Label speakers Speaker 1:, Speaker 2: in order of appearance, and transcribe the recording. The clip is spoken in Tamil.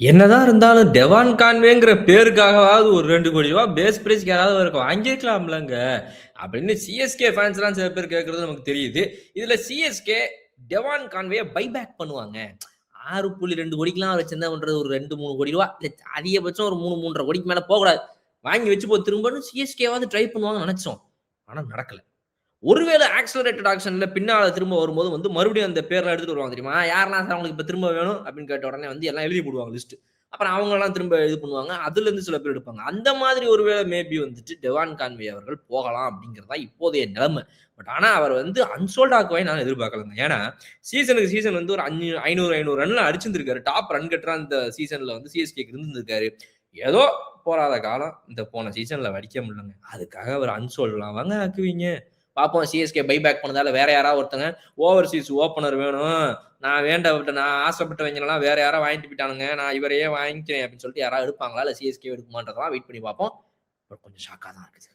Speaker 1: என்னதான் இருந்தாலும் டெவான் கான்வேங்கிற பேருக்காகவாவது ஒரு 2 கோடி ரூபா பேஸ் பிரைஸ்க்கு யாராவது அவருக்கு வாங்கியிருக்கலாம்லங்க அப்படின்னு சிஎஸ்கே ஃபேன்ஸ்லாம் சில பேர் கேட்கறது நமக்கு தெரியுது. இதுல சிஎஸ்கே டெவான் கான்வே பைபேக் பண்ணுவாங்க. 6.2 கோடிக்கெல்லாம் அவர் வச்சு என்ன பண்றது? ஒரு 2, 3 கோடி ரூபா அதிகபட்சம் ஒரு 3, 3.5 கோடிக்கு மேல போகக்கூடாது. வாங்கி வச்சு திரும்பன்னு சிஎஸ்கேவாவது ட்ரை பண்ணுவாங்கன்னு நினைச்சோம். ஆனா நடக்கல. ஒருவேளை ஆக்ஸலரேட்டட் ஆக்ஷன்ல பின்னால திரும்ப வரும்போது மறுபடியும் அந்த பேர்லாம் எடுத்துட்டு வருவாங்க தெரியுமா? யாரெல்லாம் சார் உங்களுக்கு இப்ப திரும்ப வேணும் அப்படின்னு கேட்ட உடனே எல்லாம் எழுதி போடுவாங்க லிஸ்ட். அப்புறம் அவங்கலாம் திரும்ப இது பண்ணுவாங்க. அதுலருந்து சில பேர் எடுப்பாங்க. அந்த மாதிரி ஒருவேளை மேபி டெவான் கான்வே அவர்கள் போகலாம் அப்படிங்கிறது தான் இப்போதைய நிலைமை. பட் ஆனா அவர் அன்சோல்ட் ஆக்குவாய் நான் எதிர்பார்க்கலங்க. ஏன்னா சீசனுக்கு சீசன் ஒரு 500 ரன்ல அடிச்சிருந்திருக்காரு. டாப் ரன் கெட்டரா இந்த சீசன்ல சிஎஸ்கேக்கு இருந்திருக்காரு. ஏதோ போராத காலம் இந்த போன சீசன்ல வடிக்க முடியலங்க. அதுக்காக அவர் அன்சோல்ட்லாம் வாங்க ஆக்குவீங்க. பார்ப்போம் சிஎஸ்கே பைபேக் பண்ணதால வேற யாராவது ஒருத்தங்க ஓவர்சீஸ் ஓப்பனர் வேணும். நான் ஆசைப்பட்டவங்கலாம் வேற யாராவது வாங்கிட்டு போயிட்டானுங்க. நான் இவரையே வாங்கிக்கிறேன் அப்படின்னு சொல்லிட்டு யாராவது எடுப்பாங்களா? இல்ல சிஎஸ்கே எடுக்குமான்றதெல்லாம் வெயிட் பண்ணி பார்ப்போம். கொஞ்சம் ஷாக்கா தான் இருக்குது.